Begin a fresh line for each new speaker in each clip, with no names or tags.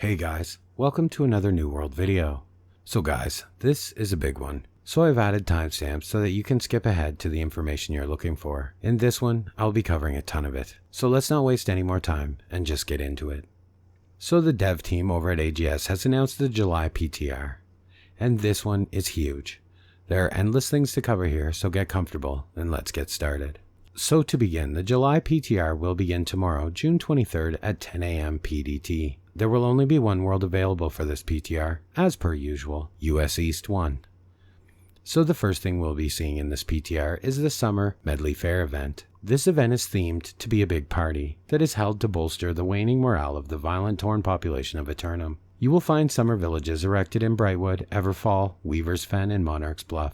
Hey guys, welcome to another New World video. So guys, this is a big one. So I've added timestamps so that you can skip ahead to the information you're looking for. In this one, I'll be covering a ton of it. So let's not waste any more time and just get into it. So the dev team over at AGS has announced the July PTR. And this one is huge. There are endless things to cover here, so get comfortable and let's get started. So to begin, the July PTR will begin tomorrow, June 23rd at 10 a.m. PDT. There will only be one world available for this PTR, as per usual, US East 1. So the first thing we'll be seeing in this PTR is the summer Medleyfaire event. This event is themed to be a big party that is held to bolster the waning morale of the violent torn population of Eternum. You will find summer villages erected in Brightwood, Everfall, Weaver's Fen, and Monarch's Bluff.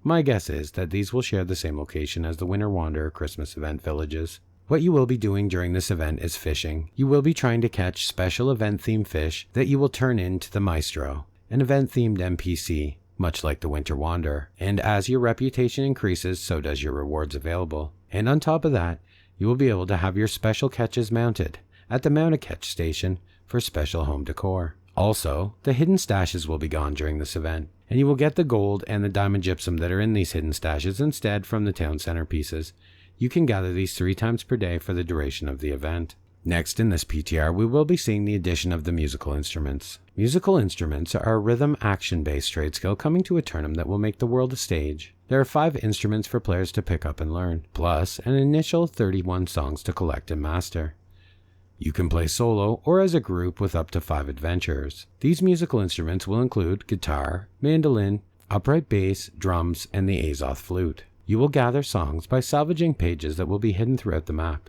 My guess is that these will share the same location as the Winter Wanderer Christmas event villages. What you will be doing during this event is fishing. You will be trying to catch special event-themed fish that you will turn into the Maestro, an event-themed NPC, much like the Winter Wanderer. And as your reputation increases, so does your rewards available. And on top of that, you will be able to have your special catches mounted at the Mount-A-Catch station for special home decor. Also, the hidden stashes will be gone during this event, and you will get the gold and the diamond gypsum that are in these hidden stashes instead from the town centerpieces. You can gather these 3 times per day for the duration of the event. Next in this PTR, we will be seeing the addition of the musical instruments. Musical instruments are a rhythm action-based trade skill coming to Eternum that will make the world a stage. There are 5 instruments for players to pick up and learn, plus an initial 31 songs to collect and master. You can play solo or as a group with up to 5 adventurers. These musical instruments will include guitar, mandolin, upright bass, drums, and the Azoth flute. You will gather songs by salvaging pages that will be hidden throughout the map.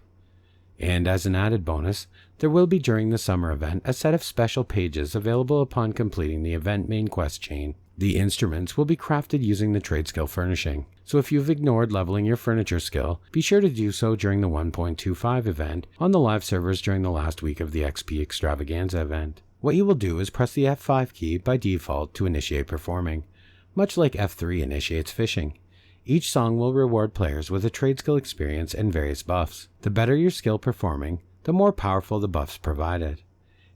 And as an added bonus, there will be during the summer event a set of special pages available upon completing the event main quest chain. The instruments will be crafted using the trade skill furnishing, so if you've ignored leveling your furniture skill, be sure to do so during the 1.25 event on the live servers during the last week of the XP Extravaganza event. What you will do is press the F5 key by default to initiate performing, much like F3 initiates fishing. Each song will reward players with a trade skill experience and various buffs. The better your skill performing, the more powerful the buffs provided.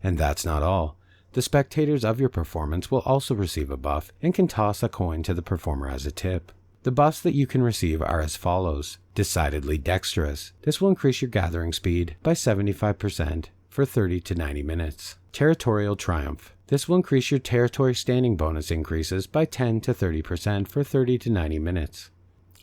And that's not all. The spectators of your performance will also receive a buff and can toss a coin to the performer as a tip. The buffs that you can receive are as follows. Decidedly Dexterous. This will increase your gathering speed by 75% for 30 to 90 minutes. Territorial Triumph. This will increase your territory standing bonus increases by 10 to 30% for 30 to 90 minutes.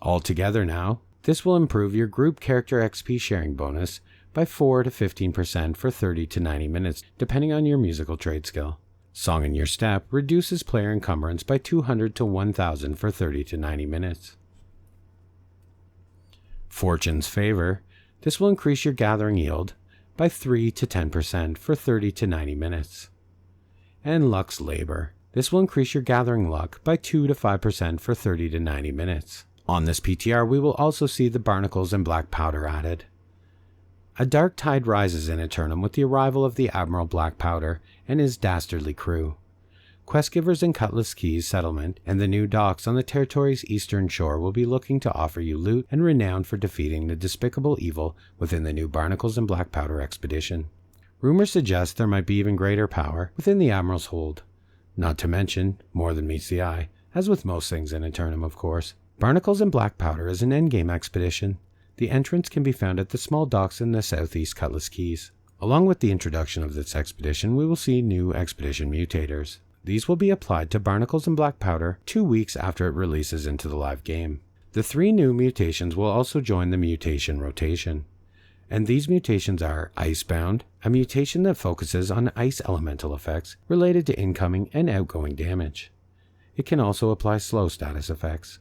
Altogether now, this will improve your group character XP sharing bonus by 4 to 15% for 30 to 90 minutes, depending on your musical trade skill. Song in Your Step reduces player encumbrance by 200 to 1000 for 30 to 90 minutes. Fortune's Favor. This will increase your gathering yield by 3 to 10% for 30 to 90 minutes. And Luck's Labor. This will increase your gathering luck by 2 to 5% for 30 to 90 minutes. On this PTR, we will also see the Barnacles and Black Powder added. A dark tide rises in Eternum with the arrival of the Admiral Black Powder and his dastardly crew. Questgivers in Cutlass Keys settlement and the new docks on the territory's eastern shore will be looking to offer you loot and renown for defeating the despicable evil within the new Barnacles and Black Powder expedition. Rumors suggest there might be even greater power within the Admiral's hold. Not to mention, more than meets the eye, as with most things in Eternum of course. Barnacles and Black Powder is an endgame expedition. The entrance can be found at the small docks in the southeast Cutlass Keys. Along with the introduction of this expedition, we will see new expedition mutators. These will be applied to Barnacles and Black Powder 2 weeks after it releases into the live game. The 3 new mutations will also join the mutation rotation. And these mutations are Icebound, a mutation that focuses on ice elemental effects related to incoming and outgoing damage. It can also apply slow status effects.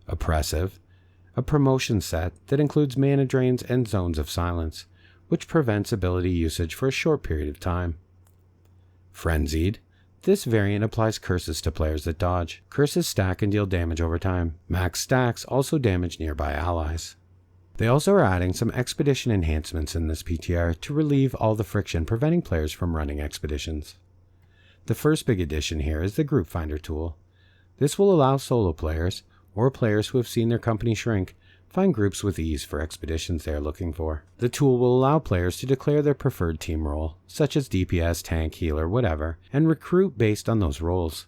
Oppressive, a promotion set that includes mana drains and zones of silence, which prevents ability usage for a short period of time. Frenzied, this variant applies curses to players that dodge. Curses stack and deal damage over time. Max stacks also damage nearby allies. They also are adding some expedition enhancements in this PTR to relieve all the friction preventing players from running expeditions. The first big addition here is the Group Finder tool. This will allow solo players, or players who have seen their company shrink, find groups with ease for expeditions they are looking for. The tool will allow players to declare their preferred team role, such as DPS, tank, healer, whatever, and recruit based on those roles.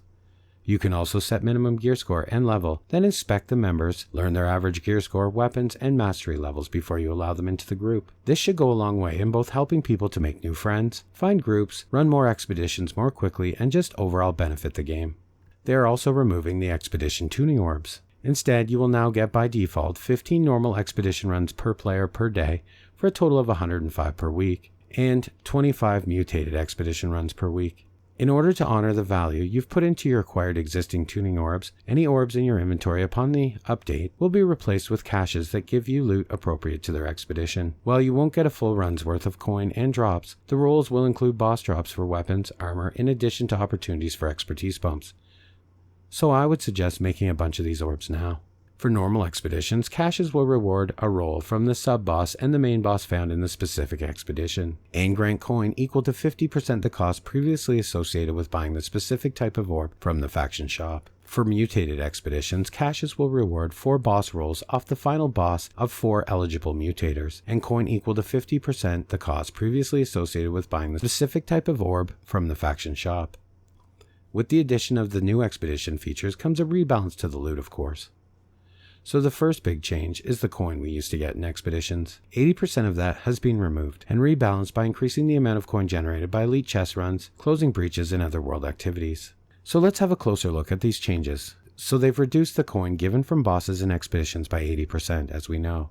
You can also set minimum gear score and level, then inspect the members, learn their average gear score, weapons, and mastery levels before you allow them into the group. This should go a long way in both helping people to make new friends, find groups, run more expeditions more quickly, and just overall benefit the game. They are also removing the expedition tuning orbs. Instead, you will now get by default 15 normal expedition runs per player per day for a total of 105 per week, and 25 mutated expedition runs per week. In order to honor the value you've put into your acquired existing tuning orbs, any orbs in your inventory upon the update will be replaced with caches that give you loot appropriate to their expedition. While you won't get a full run's worth of coin and drops, the roles will include boss drops for weapons, armor, in addition to opportunities for expertise bumps. So I would suggest making a bunch of these orbs now. For normal expeditions, caches will reward a role from the sub-boss and the main boss found in the specific expedition, and grant coin equal to 50% the cost previously associated with buying the specific type of orb from the faction shop. For mutated expeditions, caches will reward 4 boss rolls off the final boss of 4 eligible mutators, and coin equal to 50% the cost previously associated with buying the specific type of orb from the faction shop. With the addition of the new expedition features comes a rebalance to the loot, of course. So the first big change is the coin we used to get in expeditions. 80% of that has been removed and rebalanced by increasing the amount of coin generated by elite chest runs, closing breaches, and other world activities. So let's have a closer look at these changes. So they've reduced the coin given from bosses and expeditions by 80%, as we know.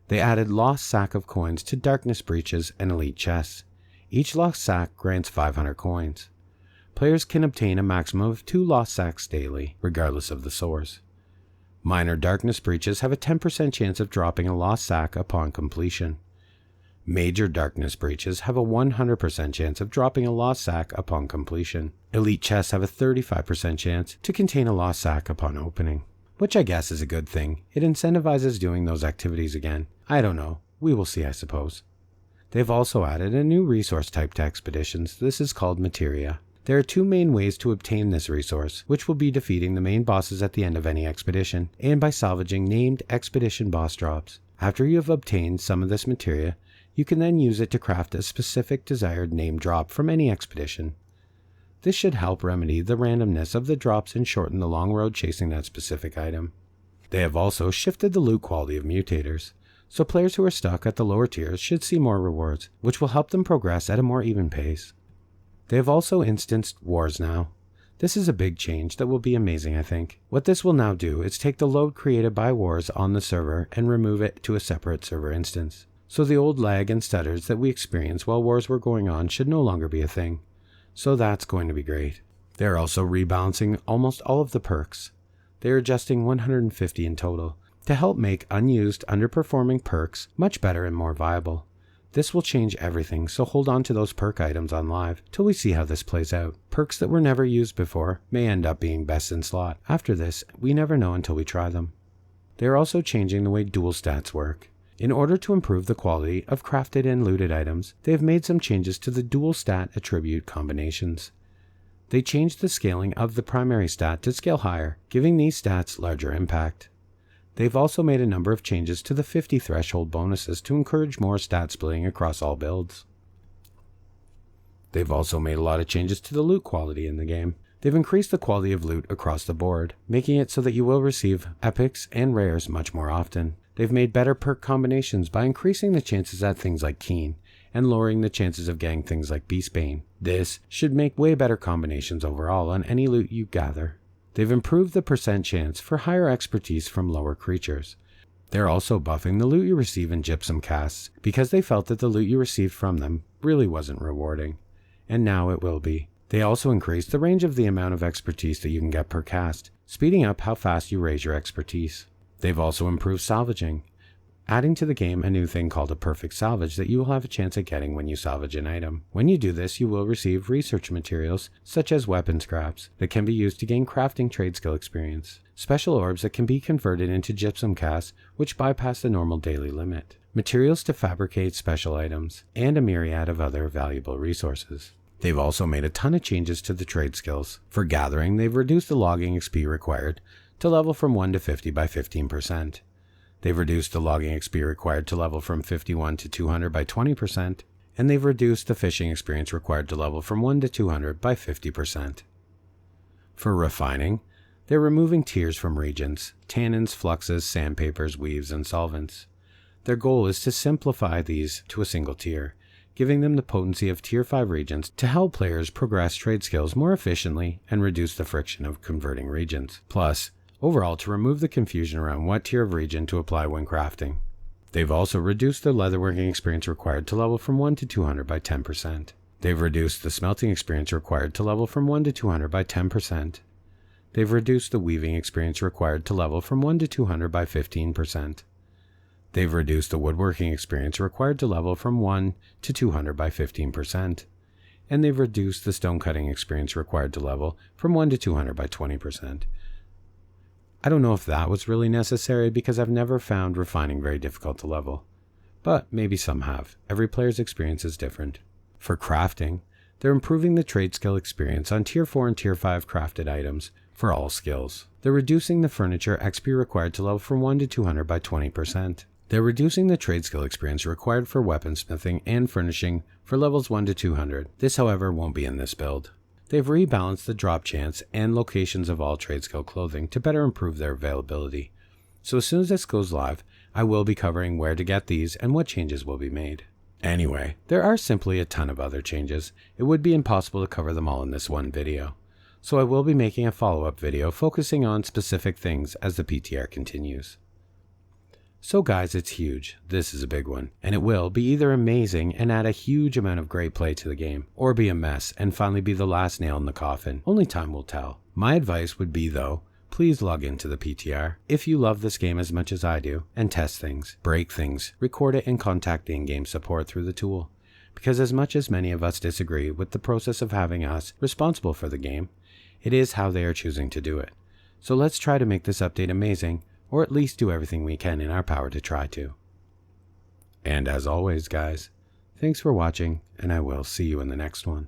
They added lost sack of coins to darkness breaches and elite chests. Each lost sack grants 500 coins. Players can obtain a maximum of 2 lost sacks daily, regardless of the source. Minor darkness breaches have a 10% chance of dropping a lost sack upon completion. Major darkness breaches have a 100% chance of dropping a lost sack upon completion. Elite chests have a 35% chance to contain a lost sack upon opening, which I guess is a good thing. It incentivizes doing those activities again. I don't know. We will see, I suppose. They've also added a new resource type to expeditions. This is called materia. There are 2 main ways to obtain this resource, which will be defeating the main bosses at the end of any expedition, and by salvaging named expedition boss drops. After you have obtained some of this materia, you can then use it to craft a specific desired named drop from any expedition. This should help remedy the randomness of the drops and shorten the long road chasing that specific item. They have also shifted the loot quality of mutators, so players who are stuck at the lower tiers should see more rewards, which will help them progress at a more even pace. They have also instanced wars now. This is a big change that will be amazing, I think. What this will now do is take the load created by wars on the server and remove it to a separate server instance. So the old lag and stutters that we experienced while wars were going on should no longer be a thing. So that's going to be great. They are also rebalancing almost all of the perks. They are adjusting 150 in total to help make unused, underperforming perks much better and more viable. This will change everything, so hold on to those perk items on live till we see how this plays out. Perks that were never used before may end up being best in slot. After this, we never know until we try them. They are also changing the way dual stats work. In order to improve the quality of crafted and looted items, they have made some changes to the dual stat attribute combinations. They changed the scaling of the primary stat to scale higher, giving these stats larger impact. They've also made a number of changes to the 50 threshold bonuses to encourage more stat splitting across all builds. They've also made a lot of changes to the loot quality in the game. They've increased the quality of loot across the board, making it so that you will receive epics and rares much more often. They've made better perk combinations by increasing the chances at things like Keen, and lowering the chances of getting things like Beastbane. This should make way better combinations overall on any loot you gather. They've improved the percent chance for higher expertise from lower creatures. They're also buffing the loot you receive in gypsum casts, because they felt that the loot you received from them really wasn't rewarding, and now it will be. They also increased the range of the amount of expertise that you can get per cast, speeding up how fast you raise your expertise. They've also improved salvaging, adding to the game a new thing called a perfect salvage that you will have a chance at getting when you salvage an item. When you do this, you will receive research materials, such as weapon scraps, that can be used to gain crafting trade skill experience, special orbs that can be converted into gypsum casts, which bypass the normal daily limit, materials to fabricate special items, and a myriad of other valuable resources. They've also made a ton of changes to the trade skills. For gathering, they've reduced the logging XP required to level from 1 to 50 by 15%. They've reduced the logging XP required to level from 51 to 200 by 20%, and they've reduced the fishing experience required to level from 1 to 200 by 50%. For refining, they're removing tiers from regions: tannins, fluxes, sandpapers, weaves, and solvents. Their goal is to simplify these to a single tier, giving them the potency of Tier 5 regions to help players progress trade skills more efficiently and reduce the friction of converting regions. Plus, overall, to remove the confusion around what tier of region to apply when crafting. They've also reduced the leatherworking experience required to level from 1 to 200 by 10%. They've reduced the smelting experience required to level from 1 to 200 by 10%. They've reduced the weaving experience required to level from 1 to 200 by 15%. They've reduced the woodworking experience required to level from 1 to 200 by 15%. And they've reduced the stone cutting experience required to level from 1 to 200 by 20%. I don't know if that was really necessary because I've never found refining very difficult to level. But maybe some have. Every player's experience is different. For crafting, they're improving the trade skill experience on Tier 4 and Tier 5 crafted items for all skills. They're reducing the furniture XP required to level from 1 to 200 by 20%. They're reducing the trade skill experience required for weaponsmithing and furnishing for levels 1 to 200. This, however, won't be in this build. They've rebalanced the drop chance and locations of all trade skill clothing to better improve their availability. So as soon as this goes live, I will be covering where to get these and what changes will be made. Anyway, there are simply a ton of other changes. It would be impossible to cover them all in this one video. So I will be making a follow-up video focusing on specific things as the PTR continues. So guys, it's huge. This is a big one, and it will be either amazing and add a huge amount of great play to the game, or be a mess and finally be the last nail in the coffin. Only time will tell. My advice would be though, please log into the PTR if you love this game as much as I do, and test things, break things, record it, and contact the in-game support through the tool. Because as much as many of us disagree with the process of having us responsible for the game, it is how they are choosing to do it. So let's try to make this update amazing, or at least do everything we can in our power to try to. And as always, guys, thanks for watching, and I will see you in the next one.